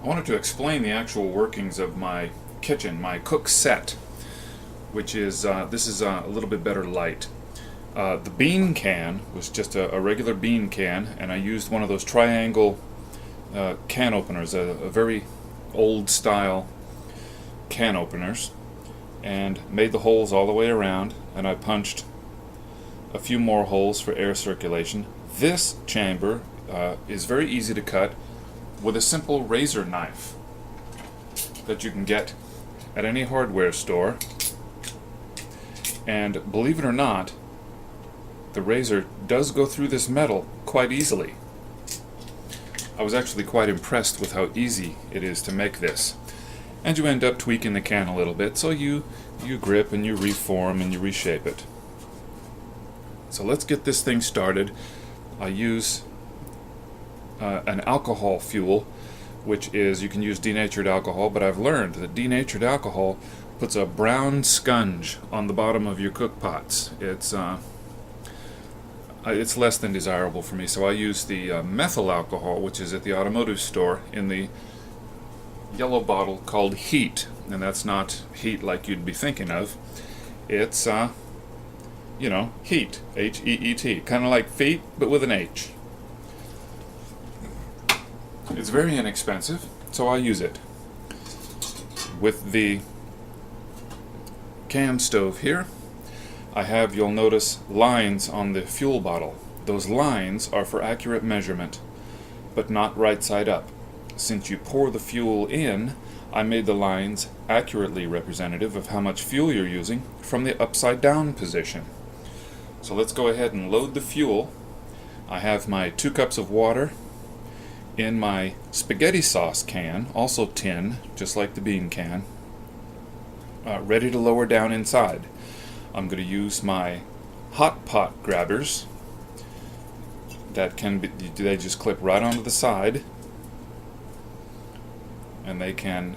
I wanted to explain the actual workings of my kitchen, my cook set, which is, this is a little bit better light. The bean can was just a regular bean can, and I used one of those triangle can openers, a very old style can openers, and made the holes all the way around, and I punched a few more holes for air circulation. This chamber is very easy to cut with a simple razor knife that you can get at any hardware store. And believe it or not, the razor does go through this metal quite easily. I was actually quite impressed with how easy it is to make this. And you end up tweaking the can a little bit, so you grip and you reform and you reshape it. So let's get this thing started. I use an alcohol fuel, which is, you can use denatured alcohol, but I've learned that denatured alcohol puts a brown scunge on the bottom of your cook pots. It's less than desirable for me, so I use the methyl alcohol, which is at the automotive store in the yellow bottle called Heat, and that's not heat like you'd be thinking of. It's Heat, H-E-E-T, kind of like feet, but with an H. It's very inexpensive, so I use it. With the can stove here, I have, you'll notice, lines on the fuel bottle. Those lines are for accurate measurement, but not right side up. Since you pour the fuel in, I made the lines accurately representative of how much fuel you're using from the upside down position. So let's go ahead and load the fuel. I have my 2 cups of water in my spaghetti sauce can, also tin, just like the bean can, ready to lower down inside. I'm going to use my hot pot grabbers that can be, they just clip right onto the side, and they can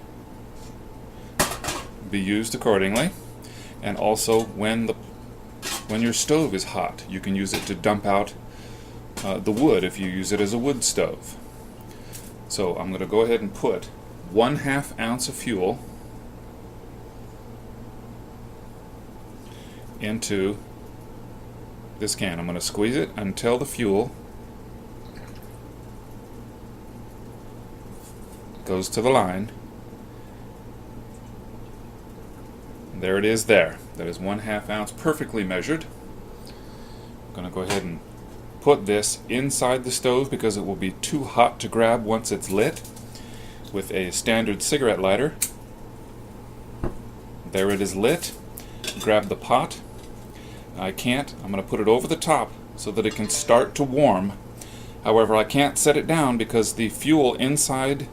be used accordingly. And also when your stove is hot, you can use it to dump out the wood if you use it as a wood stove. So I'm going to go ahead and put 1/2 ounce of fuel into this can. I'm going to squeeze it until the fuel goes to the line. There it is there. That is 1/2 ounce, perfectly measured. I'm going to go ahead and put this inside the stove because it will be too hot to grab once it's lit with a standard cigarette lighter. There it is lit. Grab the pot. I'm going to put it over the top so that it can start to warm. However, I can't set it down because the fuel inside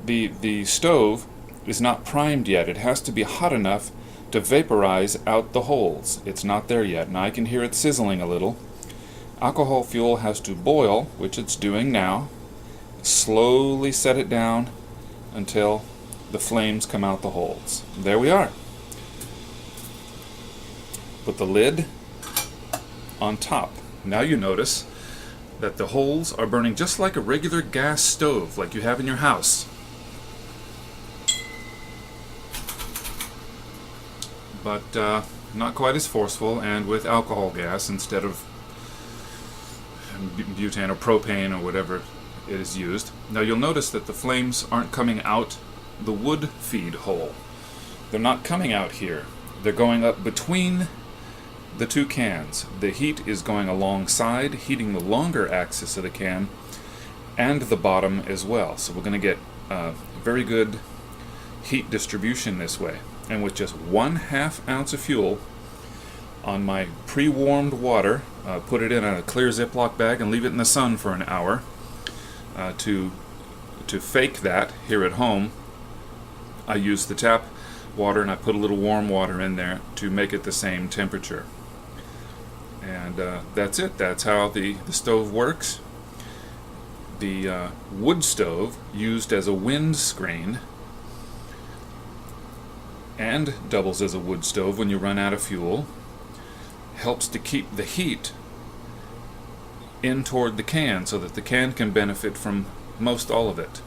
the stove is not primed yet. It has to be hot enough to vaporize out the holes. It's not there yet, and I can hear it sizzling a little. Alcohol fuel has to boil, which it's doing now. Slowly set it down until the flames come out the holes. There we are. Put the lid on top. Now you notice that the holes are burning just like a regular gas stove, like you have in your house. But not quite as forceful, and with alcohol gas instead of butane or propane or whatever it is used. Now you'll notice that the flames aren't coming out the wood feed hole. They're not coming out here. They're going up between the 2 cans. The heat is going alongside, heating the longer axis of the can and the bottom as well. So we're going to get very good heat distribution this way. And with just 1/2 ounce of fuel on my pre-warmed water, put it in a clear Ziploc bag and leave it in the sun for an hour to fake that. Here at home, I use the tap water and I put a little warm water in there to make it the same temperature. And that's it. That's how the stove works. The wood stove, used as a windscreen and doubles as a wood stove when you run out of fuel, helps to keep the heat in toward the can so that the can benefit from most all of it.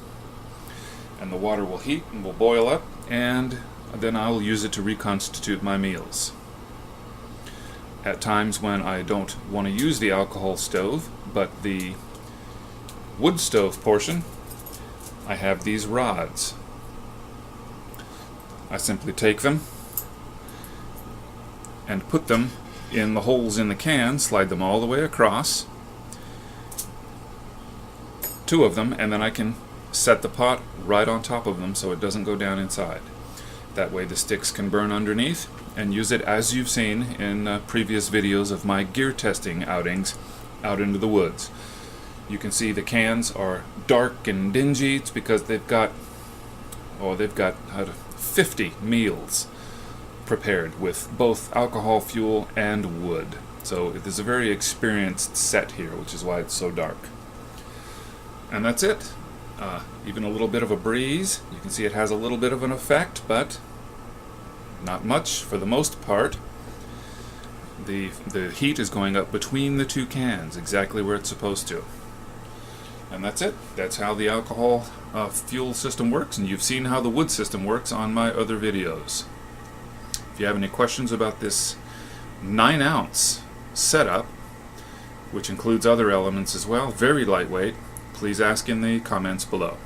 and the water will heat and will boil up, and then I'll use it to reconstitute my meals. At times when I don't want to use the alcohol stove, but the wood stove portion, I have these rods. I simply take them and put them in the holes in the can, slide them all the way across, 2 of them, and then I can set the pot right on top of them so it doesn't go down inside. That way the sticks can burn underneath, and use it as you've seen in previous videos of my gear testing outings out into the woods. You can see the cans are dark and dingy. It's because they've got 50 meals prepared with both alcohol fuel and wood. So it is a very experienced set here, which is why it's so dark. And that's it. Even a little bit of a breeze. You can see it has a little bit of an effect, but not much for the most part. The heat is going up between the 2 cans, exactly where it's supposed to. And that's it. That's how the alcohol fuel system works, and you've seen how the wood system works on my other videos. If you have any questions about this 9-ounce setup, which includes other elements as well, very lightweight, please ask in the comments below.